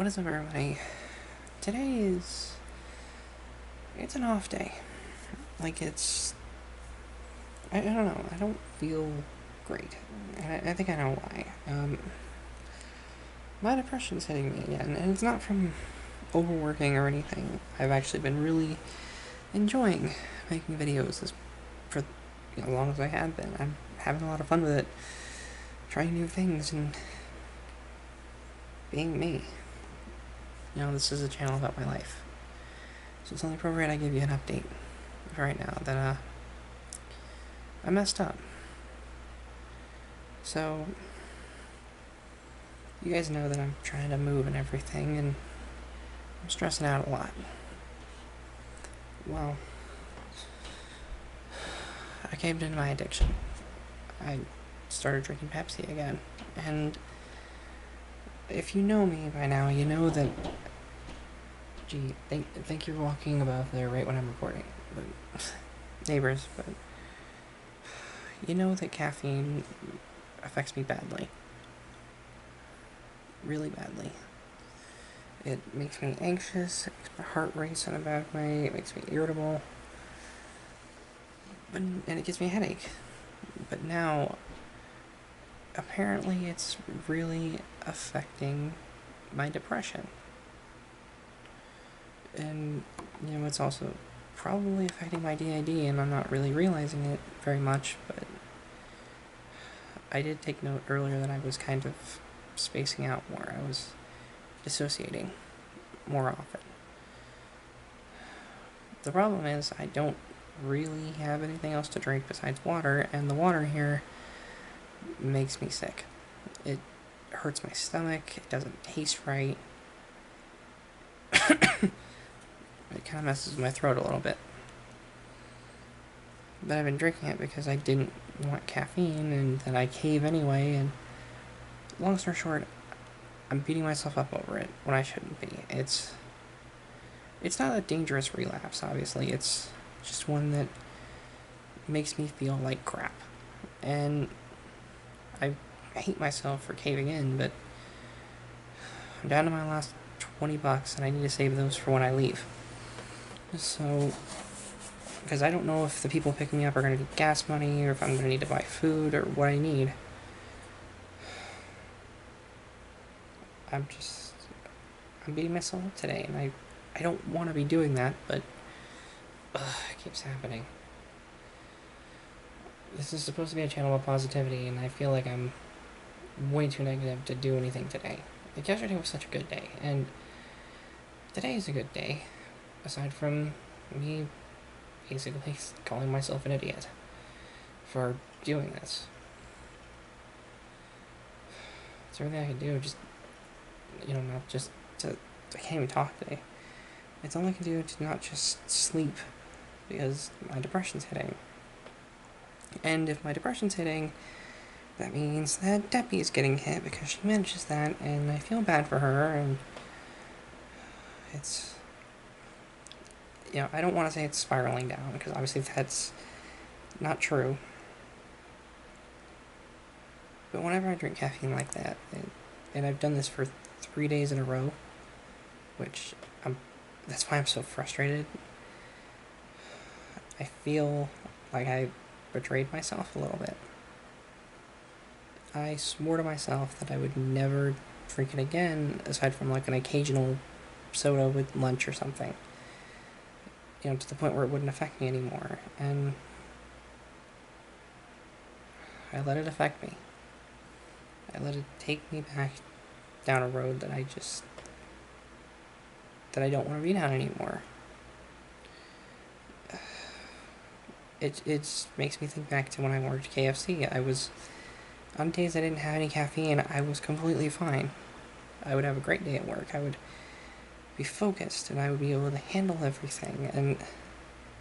What is up, everybody? Today it's an off day. Like, I don't know, I don't feel great. And I think I know why. My depression's hitting me again, and it's not from overworking or anything. I've actually been really enjoying making videos for as long as I have been. I'm having a lot of fun with it, trying new things and being me. This is a channel about my life. So it's only appropriate I give you an update right now that I messed up. So you guys know that I'm trying to move and everything, and I'm stressing out a lot. Well, I caved into my addiction. I started drinking Pepsi again, and if you know me by now, you know that, gee, think you're walking above there right when I'm recording, but neighbors, but you know that caffeine affects me badly. Really badly. It makes me anxious, it makes my heart race in a bad way, it makes me irritable, and it gives me a headache. But now, apparently it's really affecting my depression. And, it's also probably affecting my DID, and I'm not really realizing it very much, but I did take note earlier that I was kind of spacing out more. I was dissociating more often. The problem is I don't really have anything else to drink besides water, and the water here makes me sick. It hurts my stomach, it doesn't taste right. It kind of messes with my throat a little bit. But I've been drinking it because I didn't want caffeine, and then I cave anyway, and long story short, I'm beating myself up over it when I shouldn't be. It's not a dangerous relapse, obviously. It's just one that makes me feel like crap. And I hate myself for caving in, but I'm down to my last $20, and I need to save those for when I leave. So, because I don't know if the people picking me up are going to need gas money, or if I'm going to need to buy food, or what I need. I'm beating myself up today, and I don't want to be doing that, but it keeps happening. This is supposed to be a channel of positivity, and I feel like I'm way too negative to do anything today. Like, yesterday was such a good day, and today is a good day, aside from me basically calling myself an idiot for doing this. It's everything I can do, just, not just to, I can't even talk today. It's all I can do to not just sleep, because my depression's hitting. And if my depression's hitting, that means that Debbie is getting hit, because she manages that, and I feel bad for her, and it's, I don't want to say it's spiraling down, because obviously that's not true. But whenever I drink caffeine like that, and I've done this for 3 days in a row, which that's why I'm so frustrated. I feel like I betrayed myself a little bit. I swore to myself that I would never drink it again, aside from like an occasional soda with lunch or something. To the point where it wouldn't affect me anymore. And I let it affect me. I let it take me back down a road that I don't want to be down anymore. It makes me think back to when I worked at KFC. On days I didn't have any caffeine, I was completely fine. I would have a great day at work. I would be focused, and I would be able to handle everything. And,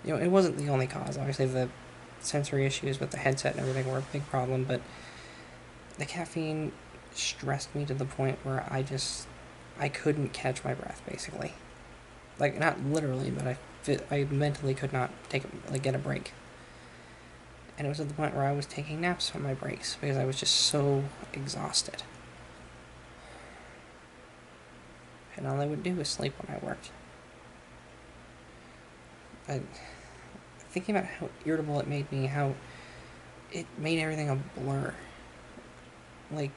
it wasn't the only cause. Obviously, the sensory issues with the headset and everything were a big problem, but the caffeine stressed me to the point where I couldn't catch my breath, basically. Like, not literally, but I mentally could not get a break. And it was at the point where I was taking naps on my breaks, because I was just so exhausted. and all I would do was sleep when I worked. But thinking about how irritable it made me, how it made everything a blur. Like,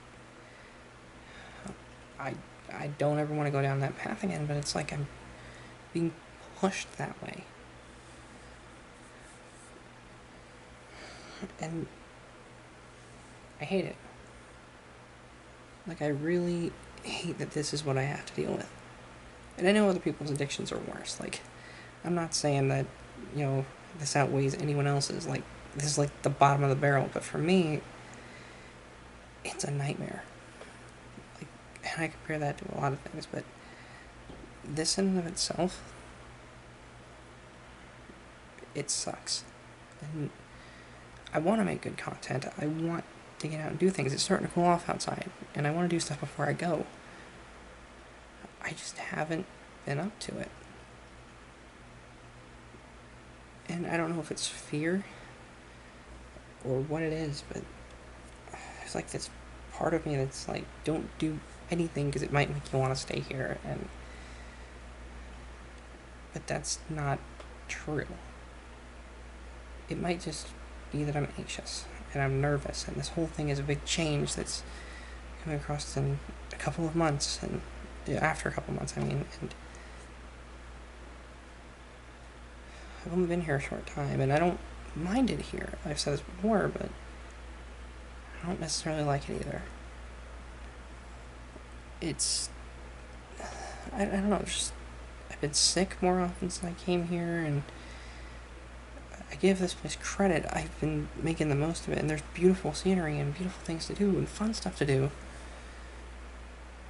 I don't ever want to go down that path again, but it's like I'm being pushed that way. And I hate it. Like, I really hate that this is what I have to deal with. And I know other people's addictions are worse. Like, I'm not saying that, this outweighs anyone else's. Like, this is like the bottom of the barrel. But for me, it's a nightmare. Like, and I compare that to a lot of things, but this in and of itself, it sucks. And I want to make good content. I want to get out and do things. It's starting to cool off outside, and I want to do stuff before I go. I just haven't been up to it. And I don't know if it's fear or what it is, but it's like this part of me that's like, don't do anything because it might make you want to stay here. But that's not true. It might just be that I'm anxious and I'm nervous, and this whole thing is a big change that's coming across in a couple of months, and after a couple of months, and I've only been here a short time, and I don't mind it here. I've said this before, but I don't necessarily like it either. I don't know, I've been sick more often since I came here, and I give this place credit. I've been making the most of it, and there's beautiful scenery and beautiful things to do and fun stuff to do.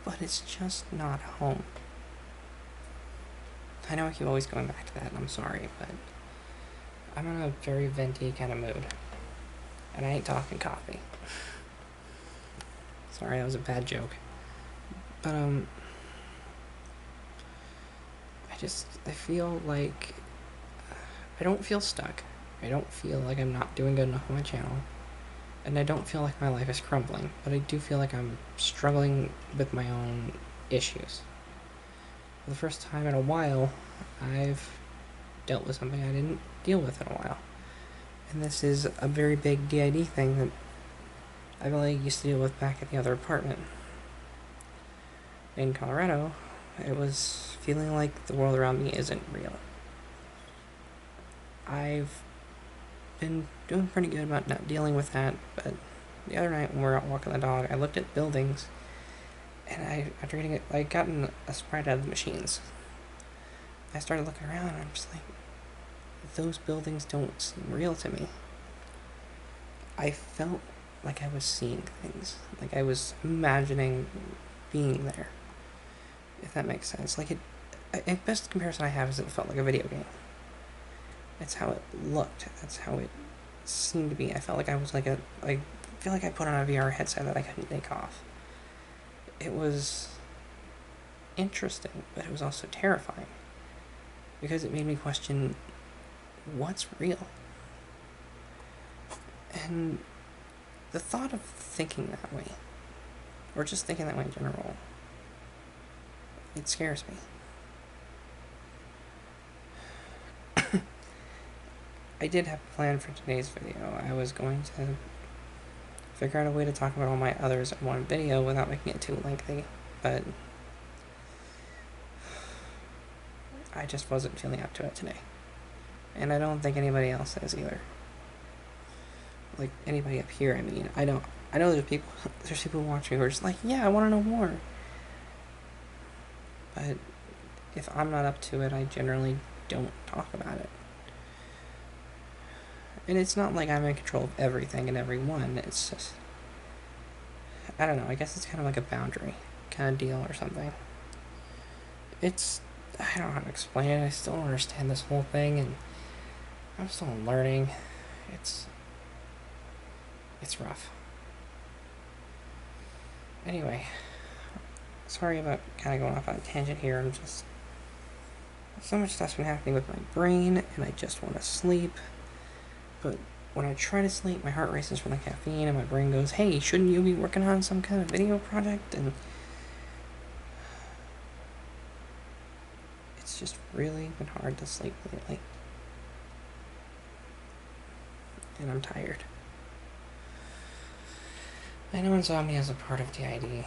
But it's just not home. I know I keep always going back to that, and I'm sorry, but I'm in a very venti kind of mood. And I ain't talking coffee. Sorry, that was a bad joke. But, I feel like I don't feel stuck. I don't feel like I'm not doing good enough on my channel. And I don't feel like my life is crumbling, but I do feel like I'm struggling with my own issues. For the first time in a while, I've dealt with something I didn't deal with in a while. And this is a very big DID thing that I really used to deal with back at the other apartment. In Colorado, it was feeling like the world around me isn't real. I've been doing pretty good about not dealing with that, but the other night when we were out walking the dog, I looked at buildings, and after getting it, I'd gotten a Sprite out of the machines. I started looking around, and I'm just like, those buildings don't seem real to me. I felt like I was seeing things, like I was imagining being there, if that makes sense. Like, the best comparison I have is it felt like a video game. That's how it looked. That's how it seemed to be. I felt like I was I feel like I put on a VR headset that I couldn't take off. It was interesting, but it was also terrifying, because it made me question what's real. And the thought of thinking that way, or just thinking that way in general, it scares me. I did have a plan for today's video. I was going to figure out a way to talk about all my others in one video without making it too lengthy, but I just wasn't feeling up to it today. And I don't think anybody else is either. Like, anybody up here, I mean. I know there's people watching who are just like, yeah, I want to know more. But if I'm not up to it, I generally don't talk about it. And it's not like I'm in control of everything and everyone. It's just, I don't know, I guess it's kind of like a boundary kind of deal or something. I don't know how to explain it. I still don't understand this whole thing, and I'm still learning. It's rough. Anyway, sorry about kind of going off on a tangent here. I'm just, so much stuff's been happening with my brain, and I just want to sleep. But when I try to sleep, my heart races from the caffeine, and my brain goes, hey, shouldn't you be working on some kind of video project? And It's just really been hard to sleep lately. And I'm tired. I know insomnia is a part of DID,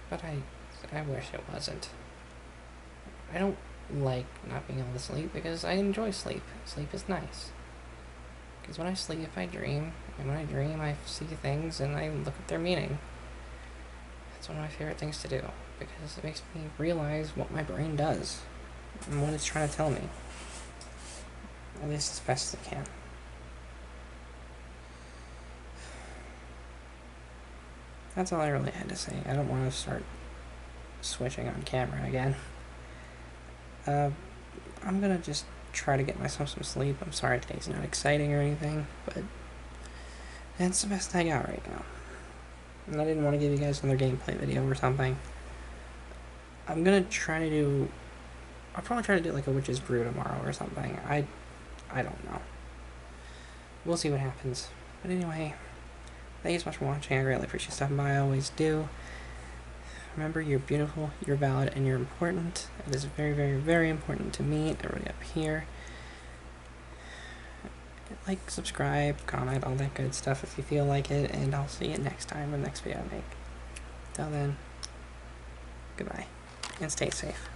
but I wish it wasn't. I don't like not being able to sleep because I enjoy sleep. Sleep is nice. Because when I sleep, I dream, and when I dream, I see things and I look at their meaning. It's one of my favorite things to do because it makes me realize what my brain does and what it's trying to tell me. At least as best as it can. That's all I really had to say. I don't want to start switching on camera again. I'm gonna just try to get myself some sleep. I'm sorry today's not exciting or anything, but that's the best I got right now. And I didn't want to give you guys another gameplay video or something. I'm gonna try to do... I'll probably try to do like a Witch's Brew tomorrow or something. I don't know. We'll see what happens. But anyway, thank you so much for watching. I greatly appreciate you stopping by. I always do. Remember, you're beautiful, you're valid, and you're important. It is very, very, very important to me and everybody up here. Like, subscribe, comment, all that good stuff if you feel like it, and I'll see you next time in the next video I make. Till then, goodbye, and stay safe.